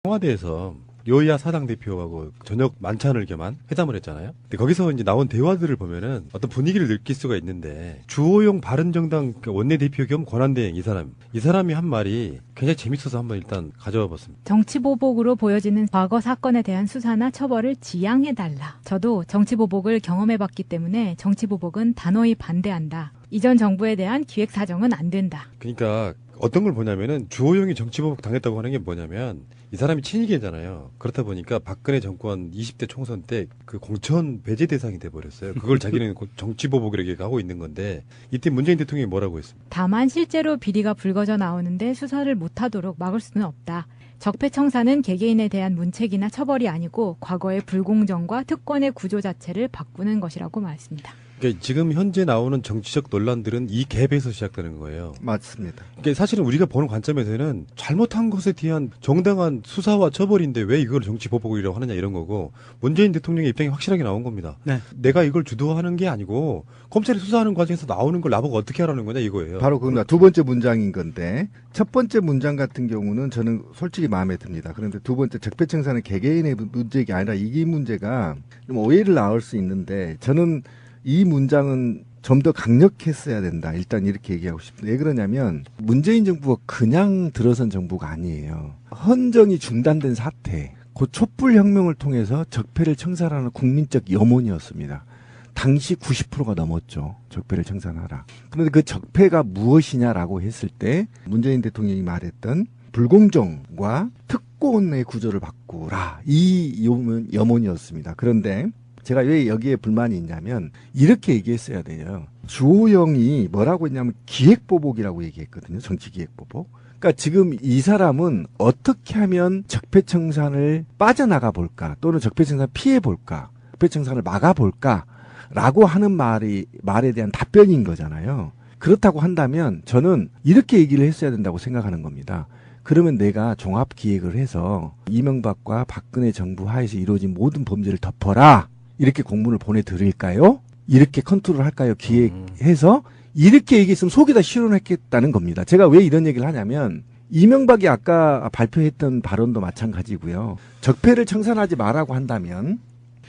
청와대에서 여야 사당 대표하고 저녁 만찬을 겸한 회담을 했잖아요. 근데 거기서 이제 나온 대화들을 보면은 어떤 분위기를 느낄 수가 있는데 주호영 바른정당 원내대표 겸 권한대행 이 사람이 한 말이 굉장히 재밌어서 한번 일단 가져와 봤습니다. 정치보복으로 보여지는 과거 사건에 대한 수사나 처벌을 지양해달라. 저도 정치보복을 경험해봤기 때문에 정치보복은 단호히 반대한다. 이전 정부에 대한 기획사정은 안 된다. 그러니까 어떤 걸 보냐면은 주호영이 정치보복 당했다고 하는 게 뭐냐면 이 사람이 친이계잖아요. 그렇다 보니까 박근혜 정권 20대 총선 때 그 공천 배제 대상이 돼버렸어요. 그걸 자기는 정치보복이라고 하고 있는 건데 이때 문재인 대통령이 뭐라고 했습니까? 다만 실제로 비리가 불거져 나오는데 수사를 못하도록 막을 수는 없다. 적폐청사는 개개인에 대한 문책이나 처벌이 아니고 과거의 불공정과 특권의 구조 자체를 바꾸는 것이라고 말했습니다. 그러니까 지금 현재 나오는 정치적 논란들은 이 갭에서 시작되는 거예요. 맞습니다. 그러니까 사실은 우리가 보는 관점에서는 잘못한 것에 대한 정당한 수사와 처벌인데 왜 이걸 정치보복이라고 하느냐 이런 거고 문재인 대통령의 입장이 확실하게 나온 겁니다. 네. 내가 이걸 주도하는 게 아니고 검찰이 수사하는 과정에서 나오는 걸 나보고 어떻게 하라는 거냐 이거예요. 바로 그겁니다. 두 번째 문장인 건데 첫 번째 문장 같은 경우는 저는 솔직히 마음에 듭니다. 그런데 두 번째 적폐청사는 개개인의 문제가 아니라 이 문제가 좀 오해를 낳을 수 있는데 저는 이 문장은 좀 더 강력했어야 된다. 일단 이렇게 얘기하고 싶습니다. 왜 그러냐면 문재인 정부가 그냥 들어선 정부가 아니에요. 헌정이 중단된 사태, 그 촛불혁명을 통해서 적폐를 청산하는 국민적 염원이었습니다. 당시 90%가 넘었죠. 적폐를 청산하라. 그런데 그 적폐가 무엇이냐라고 했을 때 문재인 대통령이 말했던 불공정과 특권의 구조를 바꾸라. 이 염원이었습니다. 그런데 제가 왜 여기에 불만이 있냐면 이렇게 얘기했어야 돼요. 주호영이 뭐라고 했냐면 기획보복이라고 얘기했거든요. 정치기획보복. 그러니까 지금 이 사람은 어떻게 하면 적폐청산을 빠져나가 볼까 또는 적폐청산 피해 볼까 적폐청산을 막아 볼까 라고 하는 말에 대한 답변인 거잖아요. 그렇다고 한다면 저는 이렇게 얘기를 했어야 된다고 생각하는 겁니다. 그러면 내가 종합기획을 해서 이명박과 박근혜 정부 하에서 이루어진 모든 범죄를 덮어라. 이렇게 공문을 보내드릴까요? 이렇게 컨트롤 할까요? 기획해서 이렇게 얘기했으면 속에다 실현했겠다는 겁니다. 제가 왜 이런 얘기를 하냐면 이명박이 아까 발표했던 발언도 마찬가지고요. 적폐를 청산하지 말라고 한다면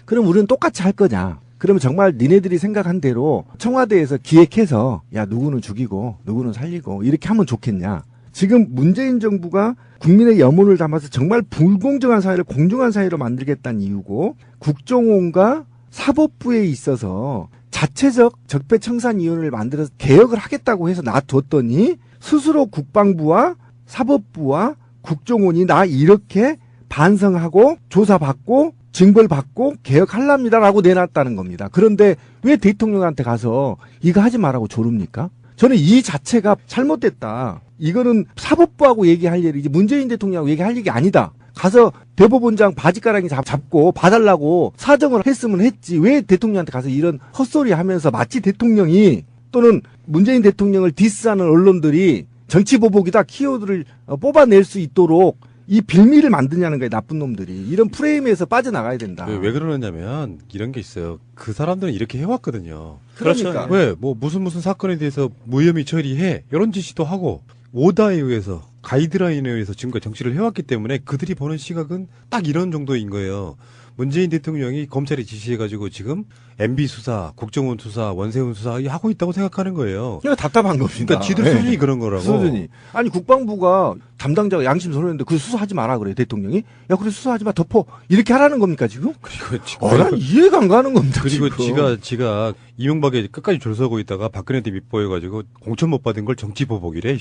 그럼 우리는 똑같이 할 거냐? 그러면 정말 니네들이 생각한 대로 청와대에서 기획해서 야 누구는 죽이고 누구는 살리고 이렇게 하면 좋겠냐? 지금 문재인 정부가 국민의 염원을 담아서 정말 불공정한 사회를 공정한 사회로 만들겠다는 이유고 국정원과 사법부에 있어서 자체적 적폐청산위원회를 만들어서 개혁을 하겠다고 해서 놔뒀더니 스스로 국방부와 사법부와 국정원이 나 이렇게 반성하고 조사받고 징벌받고 개혁하랍니다라고 내놨다는 겁니다. 그런데 왜 대통령한테 가서 이거 하지 말라고 조릅니까? 저는 이 자체가 잘못됐다. 이거는 사법부하고 얘기할 일이지 문재인 대통령하고 얘기할 일이 아니다. 가서 대법원장 바지가랑이 잡고 봐달라고 사정을 했으면 했지. 왜 대통령한테 가서 이런 헛소리 하면서 마치 대통령이 또는 문재인 대통령을 디스하는 언론들이 정치보복이다 키워드를 뽑아낼 수 있도록 이 빌미를 만드냐는 거예요. 나쁜 놈들이. 이런 프레임에서 빠져나가야 된다. 왜 그러느냐면 이런 게 있어요. 그 사람들은 이렇게 해왔거든요. 그러니까. 왜? 뭐 무슨 사건에 대해서 무혐의 처리해. 이런 지시도 하고 오다에 의해서 가이드라인에 의해서 지금까지 정치를 해왔기 때문에 그들이 보는 시각은 딱 이런 정도인 거예요. 문재인 대통령이 검찰에 지시해가지고 지금 MB 수사, 국정원 수사, 원세훈 수사 하고 있다고 생각하는 거예요. 이거 답답한 겁니다. 그러니까 지들 네. 수준이 그런 거라고. 수준이. 아니 국방부가 담당자가 양심 선언했는데 그 수사하지 마라 그래요 대통령이. 야 그래 수사하지 마 덮어 이렇게 하라는 겁니까 지금? 그리고 지금 난 이해가 안 가는 겁니다. 그리고 지금. 지가 이명박에 끝까지 졸서고 있다가 박근혜한테 밑보여가지고 공천 못 받은 걸 정치보복이래.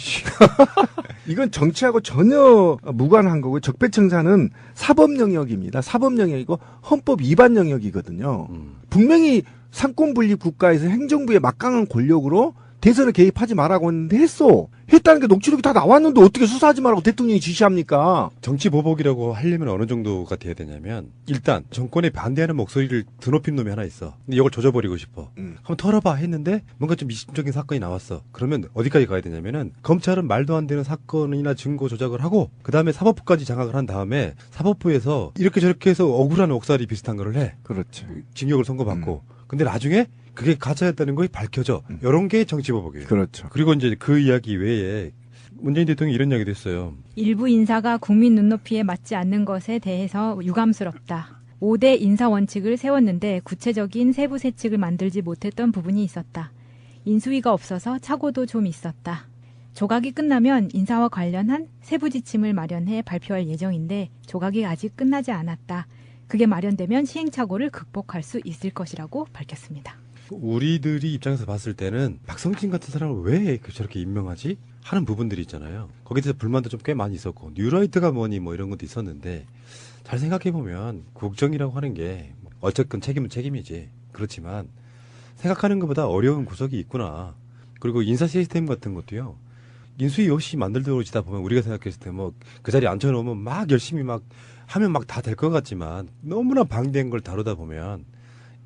이건 정치하고 전혀 무관한 거고요. 적폐청산은 사법 영역입니다. 사법 영역이고 헌법 위반 영역이거든요. 분명히 상권분립 국가에서 행정부의 막강한 권력으로 대선에 개입하지 말라고 했는데 했어. 했다는 게 녹취록이 다 나왔는데 어떻게 수사하지 말라고 대통령이 지시합니까? 정치보복이라고 하려면 어느 정도가 돼야 되냐면 일단 정권에 반대하는 목소리를 드높인 놈이 하나 있어. 근데 이걸 조져버리고 싶어. 한번 털어봐 했는데 뭔가 좀 미심적인 사건이 나왔어. 그러면 어디까지 가야 되냐면은 검찰은 말도 안 되는 사건이나 증거 조작을 하고 그 다음에 사법부까지 장악을 한 다음에 사법부에서 이렇게 저렇게 해서 억울한 옥살이 비슷한 거를 해. 그렇죠. 징역을 선고받고. 근데 나중에 그게 가짜였다는 것이 밝혀져. 이런 게 정치보복이에요. 그렇죠. 그리고 이제 그 이야기 외에 문재인 대통령이 이런 이야기도 했어요. 일부 인사가 국민 눈높이에 맞지 않는 것에 대해서 유감스럽다. 5대 인사 원칙을 세웠는데 구체적인 세부 세칙을 만들지 못했던 부분이 있었다. 인수위가 없어서 착오도 좀 있었다. 조각이 끝나면 인사와 관련한 세부 지침을 마련해 발표할 예정인데 조각이 아직 끝나지 않았다. 그게 마련되면 시행착오를 극복할 수 있을 것이라고 밝혔습니다. 우리들이 입장에서 봤을 때는 박성진 같은 사람을 왜 저렇게 임명하지? 하는 부분들이 있잖아요. 거기에 대해서 불만도 좀 꽤 많이 있었고 뉴라이트가 뭐니 뭐 이런 것도 있었는데 잘 생각해보면 국정이라고 하는 게 어쨌건 책임은 책임이지. 그렇지만 생각하는 것보다 어려운 구석이 있구나. 그리고 인사 시스템 같은 것도요. 인수위 없이 만들어지다 보면 우리가 생각했을 때 뭐 그 자리에 앉혀놓으면 막 열심히 막 하면 막 다 될 것 같지만 너무나 방대한 걸 다루다 보면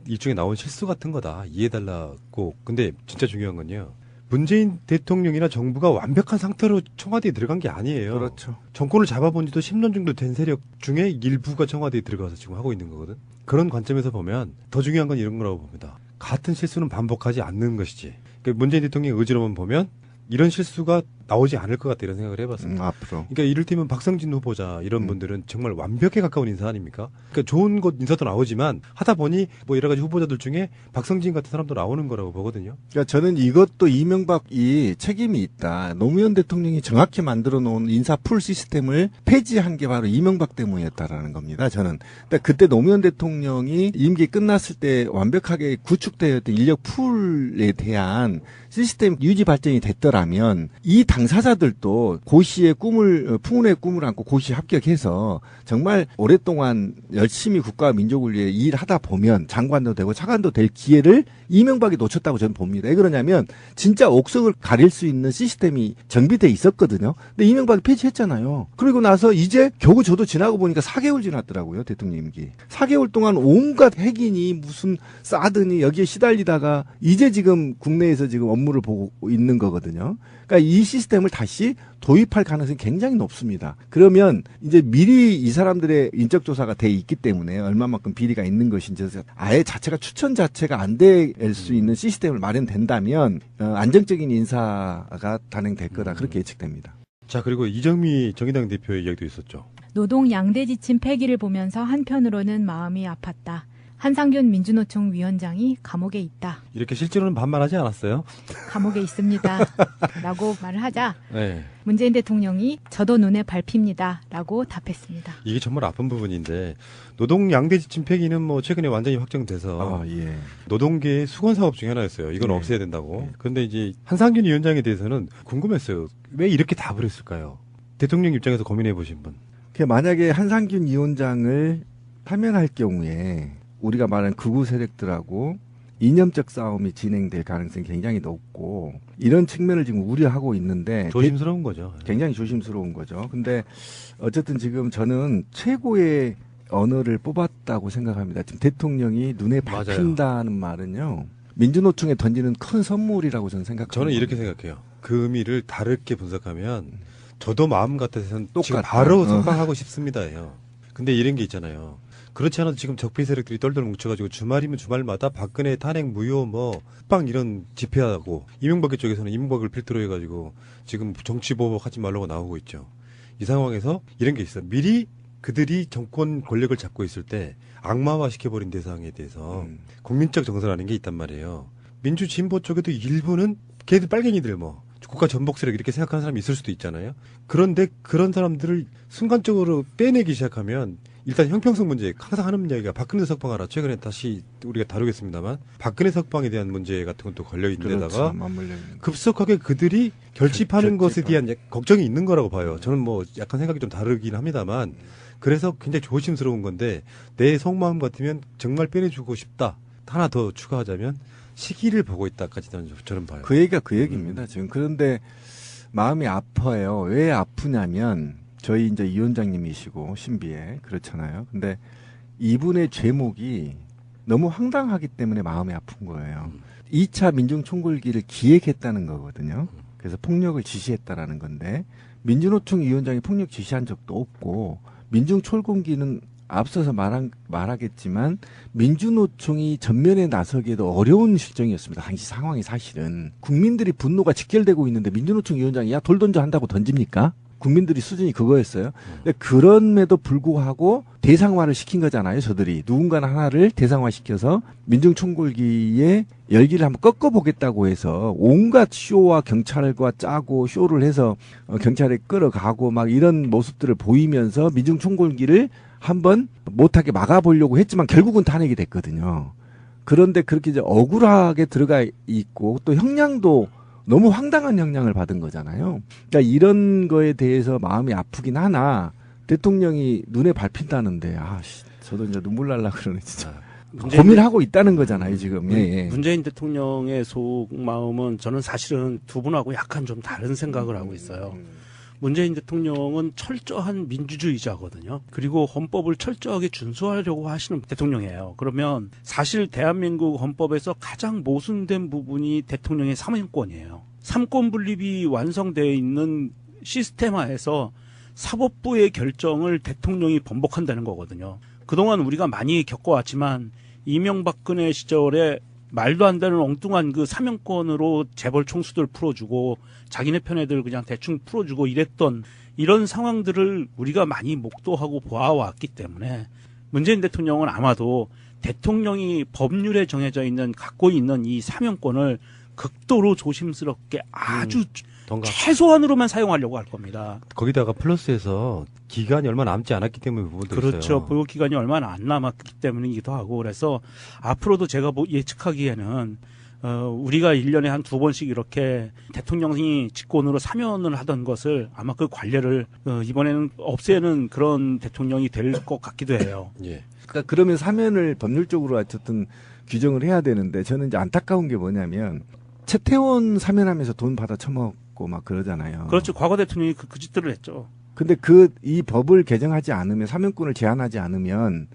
일종의 나온 실수 같은 거다. 이해해달라고. 근데 진짜 중요한 건요. 문재인 대통령이나 정부가 완벽한 상태로 청와대에 들어간 게 아니에요. 그렇죠. 정권을 잡아본 지도 10년 정도 된 세력 중에 일부가 청와대에 들어가서 지금 하고 있는 거거든. 그런 관점에서 보면 더 중요한 건 이런 거라고 봅니다. 같은 실수는 반복하지 않는 것이지. 그러니까 문재인 대통령의 의지로만 보면 이런 실수가 나오지 않을 것 같다 이런 생각을 해봤습니다. 앞으로. 그러니까 이를테면 박성진 후보자 이런 분들은 정말 완벽에 가까운 인사 아닙니까? 그러니까 좋은 것 인사도 나오지만 하다 보니 뭐 여러 가지 후보자들 중에 박성진 같은 사람도 나오는 거라고 보거든요. 그러니까 저는 이것도 이명박이 책임이 있다. 노무현 대통령이 정확히 만들어 놓은 인사 풀 시스템을 폐지한 게 바로 이명박 때문이었다라는 겁니다. 저는. 근데 그때 노무현 대통령이 임기 끝났을 때 완벽하게 구축되어 있던 인력 풀에 대한 시스템 유지 발전이 됐더라면 이 당사자들도 고시의 꿈을 풍운의 꿈을 안고 고시 합격해서 정말 오랫동안 열심히 국가와 민족을 위해 일하다 보면 장관도 되고 차관도 될 기회를 이명박이 놓쳤다고 저는 봅니다. 왜 그러냐면 진짜 옥석을 가릴 수 있는 시스템이 정비돼 있었거든요. 근데 이명박이 폐지했잖아요. 그리고 나서 이제 겨우 저도 지나고 보니까 4개월 지났더라고요. 대통령 임기. 4개월 동안 온갖 핵인이 무슨 싸드니 여기에 시달리다가 이제 지금 국내에서 지금 업무를 보고 있는 거거든요. 그러니까 이 시스템을 다시 도입할 가능성이 굉장히 높습니다. 그러면 이제 미리 이 사람들의 인적 조사가 돼 있기 때문에 얼마만큼 비리가 있는 것인지 아예 자체가 추천 자체가 안 될 수 있는 시스템을 마련된다면 안정적인 인사가 단행될 거다 그렇게 예측됩니다. 자, 그리고 이정미 정의당 대표의 이야기도 있었죠. 노동 양대 지침 폐기를 보면서 한편으로는 마음이 아팠다. 한상균 민주노총 위원장이 감옥에 있다. 이렇게 실제로는 반말하지 않았어요? 감옥에 있습니다. 라고 말을 하자 네. 문재인 대통령이 저도 눈에 밟힙니다. 라고 답했습니다. 이게 정말 아픈 부분인데 노동 양대 지침 폐기는 뭐 최근에 완전히 확정돼서 예. 노동계의 수건 사업 중에 하나였어요. 이건 네. 없애야 된다고. 그런데 이제 한상균 위원장에 대해서는 궁금했어요. 왜 이렇게 답을 했을까요? 대통령 입장에서 고민해 보신 분. 만약에 한상균 위원장을 파면할 경우에 우리가 말하는 극우 세력들하고 이념적 싸움이 진행될 가능성이 굉장히 높고 이런 측면을 지금 우려하고 있는데 조심스러운 거죠. 굉장히 조심스러운 거죠. 근데 어쨌든 지금 저는 최고의 언어를 뽑았다고 생각합니다. 지금 대통령이 눈에 맞아요. 밟힌다는 말은요. 민주노총에 던지는 큰 선물이라고 저는 생각합니다. 저는 이렇게 생각해요. 그 의미를 다르게 분석하면 저도 마음 같아서는 지금 똑같다. 바로 선방하고 싶습니다예요. 근데 이런 게 있잖아요. 그렇지 않아도 지금 적폐 세력들이 똘똘 뭉쳐가지고 주말이면 주말마다 박근혜 탄핵 무효 뭐 흑방 이런 집회하고 이명박 쪽에서는 이명박을 필두로 해가지고 지금 정치 보복하지 말라고 나오고 있죠. 이 상황에서 이런 게 있어요. 미리 그들이 정권 권력을 잡고 있을 때 악마화 시켜버린 대상에 대해서 국민적 정서라는 게 있단 말이에요. 민주 진보 쪽에도 일부는 걔들 빨갱이들 뭐 국가 전복 세력 이렇게 생각하는 사람이 있을 수도 있잖아요. 그런데 그런 사람들을 순간적으로 빼내기 시작하면 일단 형평성 문제 항상 하는 이야기가 박근혜 석방하라. 최근에 다시 우리가 다루겠습니다만 박근혜 석방에 대한 문제 같은 것도 걸려 있는 데다가 맞물려 있는 급속하게 그들이 결집하는 것에 결집하는. 대한 걱정이 있는 거라고 봐요. 저는 뭐 약간 생각이 좀 다르긴 합니다만 그래서 굉장히 조심스러운 건데 내 속마음 같으면 정말 빼내주고 싶다. 하나 더 추가하자면 시기를 보고 있다까지 저는 봐요. 그 얘기가 그 얘기입니다. 지금 그런데 마음이 아파요. 왜 아프냐면 저희 이제 이 위원장님이시고 신비에 그렇잖아요. 근데 이분의 죄목이 너무 황당하기 때문에 마음이 아픈 거예요. 2차 민중총궐기를 기획했다는 거거든요. 그래서 폭력을 지시했다라는 건데 민주노총 위원장이 폭력 지시한 적도 없고 민중총궐기는 앞서서 말하겠지만 민주노총이 전면에 나서기에도 어려운 실정이었습니다. 당시 상황이 사실은 국민들이 분노가 직결되고 있는데 민주노총 위원장이 야 돌 던져 한다고 던집니까? 국민들이 수준이 그거였어요. 근데 그럼에도 불구하고 대상화를 시킨 거잖아요. 저들이 누군가는 하나를 대상화시켜서 민중총궐기의 열기를 한번 꺾어보겠다고 해서 온갖 쇼와 경찰과 짜고 쇼를 해서 경찰에 끌어가고 막 이런 모습들을 보이면서 민중총궐기를 한번 못하게 막아보려고 했지만 결국은 탄핵이 됐거든요. 그런데 그렇게 이제 억울하게 들어가 있고 또 형량도 너무 황당한 형량을 받은 거잖아요. 그러니까 이런 거에 대해서 마음이 아프긴 하나 대통령이 눈에 밟힌다는데 저도 이제 눈물 날라 그러네 진짜. 고민하고 있다는 거잖아요 지금. 예. 문재인 대통령의 속마음은 저는 사실은 두 분하고 약간 좀 다른 생각을 하고 있어요. 문재인 대통령은 철저한 민주주의자거든요. 그리고 헌법을 철저하게 준수하려고 하시는 대통령이에요. 그러면 사실 대한민국 헌법에서 가장 모순된 부분이 대통령의 사면권이에요. 삼권 분립이 완성되어 있는 시스템 하에서 사법부의 결정을 대통령이 번복한다는 거거든요. 그동안 우리가 많이 겪어왔지만 이명박근혜 시절에 말도 안 되는 엉뚱한 그 사면권으로 재벌 총수들 풀어주고 자기네 편 애들 그냥 대충 풀어주고 이랬던 이런 상황들을 우리가 많이 목도하고 보아왔기 때문에 문재인 대통령은 아마도 대통령이 법률에 정해져 있는 갖고 있는 이 사면권을 극도로 조심스럽게 아주 최소한으로만 사용하려고 할 겁니다. 거기다가 플러스해서 기간이 얼마 남지 않았기 때문에 부분도 그렇죠. 있어요. 보유 기간이 얼마나 안 남았기 때문이기도 하고 그래서 앞으로도 제가 예측하기에는 우리가 1년에 한 2번씩 이렇게 대통령이 직권으로 사면을 하던 것을 아마 그 관례를 이번에는 없애는 그런 대통령이 될 것 같기도 해요. 예. 그러니까 그러면 사면을 법률적으로 어쨌든 규정을 해야 되는데 저는 이제 안타까운 게 뭐냐면 최태원 사면하면서 돈 받아 처먹고 막 그러잖아요. 그렇죠. 과거 대통령이 그 짓들을 했죠. 근데 이 법을 개정하지 않으면 사면권을 제한하지 않으면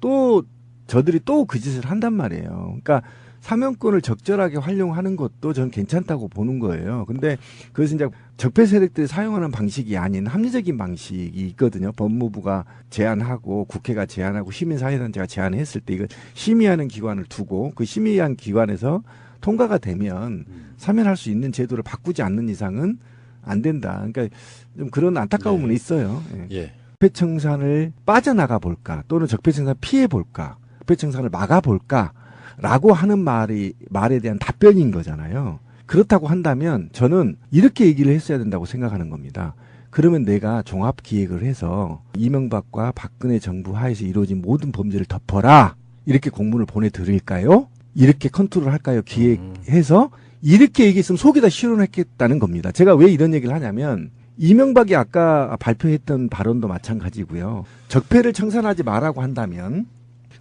또 저들이 또 그 짓을 한단 말이에요. 그러니까 사면권을 적절하게 활용하는 것도 저는 괜찮다고 보는 거예요. 근데 그것은 이제 적폐 세력들이 사용하는 방식이 아닌 합리적인 방식이 있거든요. 법무부가 제안하고 국회가 제안하고 시민사회단체가 제안했을 때 이걸 심의하는 기관을 두고 그 심의한 기관에서 통과가 되면 사면할 수 있는 제도를 바꾸지 않는 이상은 안 된다. 그러니까 좀 그런 안타까움은 있어요. 예. 적폐청산을 빠져나가 볼까 또는 적폐청산 피해 볼까 적폐청산을 막아 볼까라고 하는 말에 대한 답변인 거잖아요. 그렇다고 한다면 저는 이렇게 얘기를 했어야 된다고 생각하는 겁니다. 그러면 내가 종합 기획을 해서 이명박과 박근혜 정부 하에서 이루어진 모든 범죄를 덮어라 이렇게 공문을 보내드릴까요? 이렇게 컨트롤 할까요? 기획해서 이렇게 얘기했으면 속이 다 시원했겠다는 겁니다. 제가 왜 이런 얘기를 하냐면 이명박이 아까 발표했던 발언도 마찬가지고요. 적폐를 청산하지 말라고 한다면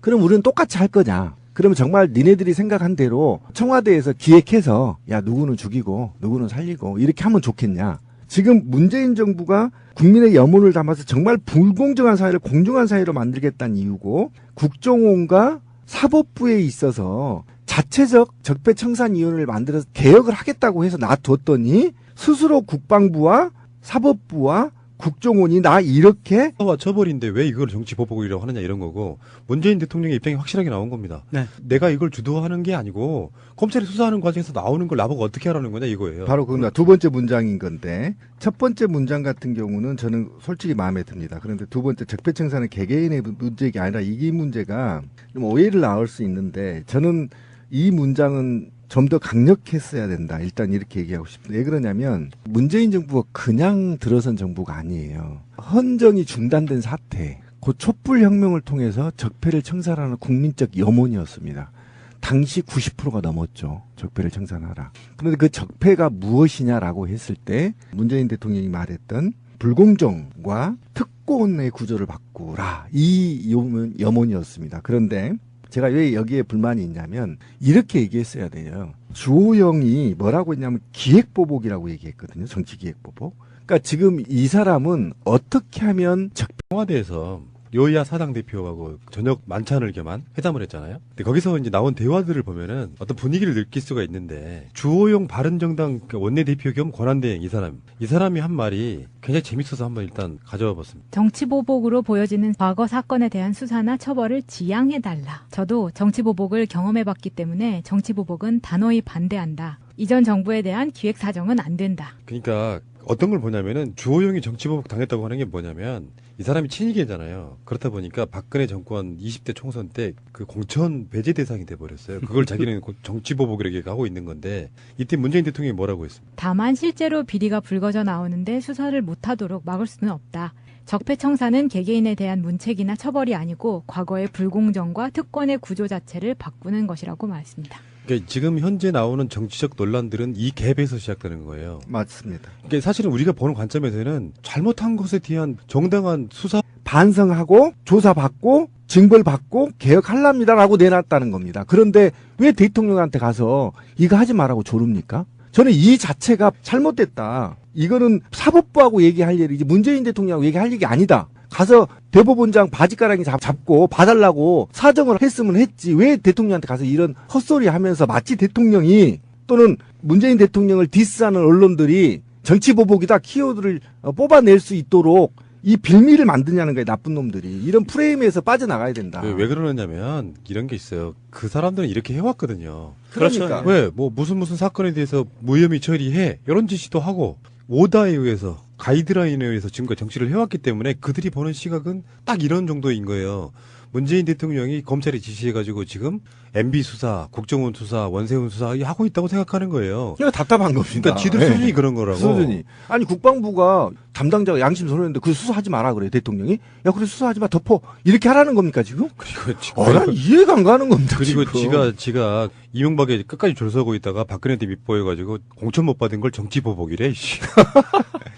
그럼 우리는 똑같이 할 거냐? 그러면 정말 니네들이 생각한 대로 청와대에서 기획해서 야 누구는 죽이고 누구는 살리고 이렇게 하면 좋겠냐? 지금 문재인 정부가 국민의 염원을 담아서 정말 불공정한 사회를 공정한 사회로 만들겠다는 이유고 국정원과 사법부에 있어서 자체적 적폐청산위원회를 만들어서 개혁을 하겠다고 해서 놔뒀더니 스스로 국방부와 사법부와 국정원이 나 이렇게 처벌인데 왜 이걸 정치 보복이라고 하느냐 이런 거고 문재인 대통령의 입장이 확실하게 나온 겁니다. 네. 내가 이걸 주도하는 게 아니고 검찰이 수사하는 과정에서 나오는 걸 나보고 어떻게 하라는 거냐 이거예요. 바로 그겁니다. 두 번째 문장인 건데 첫 번째 문장 같은 경우는 저는 솔직히 마음에 듭니다. 그런데 두 번째 적폐청산은 개개인의 문제가 아니라 이게 문제가 좀 오해를 낳을 수 있는데 저는 이 문장은 좀 더 강력했어야 된다. 일단 이렇게 얘기하고 싶습니다. 왜 그러냐면 문재인 정부가 그냥 들어선 정부가 아니에요. 헌정이 중단된 사태, 그 촛불혁명을 통해서 적폐를 청산하는 국민적 염원이었습니다. 당시 90%가 넘었죠. 적폐를 청산하라. 그런데 그 적폐가 무엇이냐라고 했을 때 문재인 대통령이 말했던 불공정과 특권의 구조를 바꾸라. 이 염원이었습니다. 그런데 제가 왜 여기에 불만이 있냐면 이렇게 얘기했어야 돼요. 주호영이 뭐라고 했냐면 기획보복이라고 얘기했거든요. 정치기획보복. 그러니까 지금 이 사람은 어떻게 하면 청와대에서 여야 사당 대표하고 저녁 만찬을 겸한 회담을 했잖아요. 근데 거기서 이제 나온 대화들을 보면은 어떤 분위기를 느낄 수가 있는데 주호영 바른정당 원내대표 겸 권한대행 이 사람이 한 말이 굉장히 재밌어서 한번 일단 가져와 봤습니다. 정치보복으로 보여지는 과거 사건에 대한 수사나 처벌을 지양해달라. 저도 정치보복을 경험해봤기 때문에 정치보복은 단호히 반대한다. 이전 정부에 대한 기획사정은 안 된다. 그러니까 어떤 걸 보냐면은 주호영이 정치보복 당했다고 하는 게 뭐냐면 이 사람이 친이계잖아요. 그렇다 보니까 박근혜 정권 20대 총선 때 그 공천 배제 대상이 돼버렸어요. 그걸 자기는 정치보복이라고 얘기하고 있는 건데 이때 문재인 대통령이 뭐라고 했습니까? 다만 실제로 비리가 불거져 나오는데 수사를 못하도록 막을 수는 없다. 적폐청사는 개개인에 대한 문책이나 처벌이 아니고 과거의 불공정과 특권의 구조 자체를 바꾸는 것이라고 말했습니다. 그러니까 지금 현재 나오는 정치적 논란들은 이 갭에서 시작되는 거예요. 맞습니다. 그러니까 사실은 우리가 보는 관점에서는 잘못한 것에 대한 정당한 수사 반성하고 조사받고 징벌받고 개혁하랍니다라고 내놨다는 겁니다. 그런데 왜 대통령한테 가서 이거 하지 말라고 조릅니까? 저는 이 자체가 잘못됐다. 이거는 사법부하고 얘기할 일이지 문재인 대통령하고 얘기할 일이 아니다. 가서 대법원장 바지가랑이 잡고 봐달라고 사정을 했으면 했지. 왜 대통령한테 가서 이런 헛소리 하면서 마치 대통령이 또는 문재인 대통령을 디스하는 언론들이 정치보복이다 키워드를 뽑아낼 수 있도록 이 빌미를 만드냐는 거예요. 나쁜 놈들이. 이런 프레임에서 빠져나가야 된다. 왜 그러느냐면 이런 게 있어요. 그 사람들은 이렇게 해왔거든요. 그러니까. 왜 뭐 무슨 사건에 대해서 무혐의 처리해 이런 지시도 하고 오다에 의해서 가이드라인에 의해서 지금까지 정치를 해왔기 때문에 그들이 보는 시각은 딱 이런 정도인 거예요. 문재인 대통령이 검찰에 지시해가지고 지금 MB 수사, 국정원 수사, 원세훈 수사 하고 있다고 생각하는 거예요. 이거 답답한 겁니다. 그러니까 지들 네. 수준이 그런 거라고. 수준이. 아니 국방부가 담당자가 양심 선언했는데 그 수사하지 마라 그래 대통령이. 야 그래 수사하지 마 덮어. 이렇게 하라는 겁니까 지금? 그리고 지금 난 이해가 안 가는 겁니다. 그리고 지금. 지가 이명박에 끝까지 졸서고 있다가 박근혜한테 밑보여가지고 공천 못 받은 걸 정치보복이래. 이씨.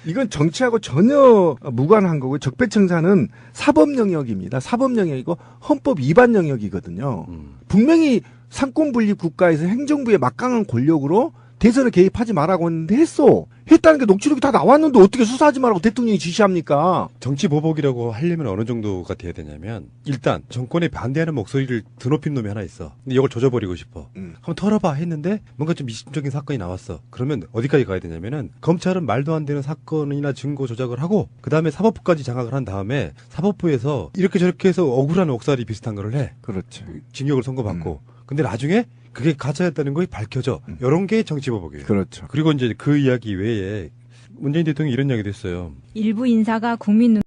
이건 정치하고 전혀 무관한 거고 적폐청사는 사법 영역입니다. 사법 영역이고 헌법 위반 영역이거든요. 분명히 상권분립 국가에서 행정부의 막강한 권력으로 대선에 개입하지 말라고 했는데 했어. 했다는 게 녹취록이 다 나왔는데 어떻게 수사하지 말라고 대통령이 지시합니까? 정치보복이라고 하려면 어느 정도가 돼야 되냐면 일단 정권에 반대하는 목소리를 드높인 놈이 하나 있어. 근데 이걸 조져버리고 싶어. 한번 털어봐 했는데 뭔가 좀 미심적인 사건이 나왔어. 그러면 어디까지 가야 되냐면은 검찰은 말도 안 되는 사건이나 증거 조작을 하고 그 다음에 사법부까지 장악을 한 다음에 사법부에서 이렇게 저렇게 해서 억울한 옥살이 비슷한 거를 해. 그렇죠. 징역을 선고받고. 근데 나중에 그게 가짜였다는 것이 밝혀져. 이런 게 정치보복이에요. 그렇죠. 그리고 이제 그 이야기 외에 문재인 대통령이 이런 이야기도 했어요. 일부 인사가 국민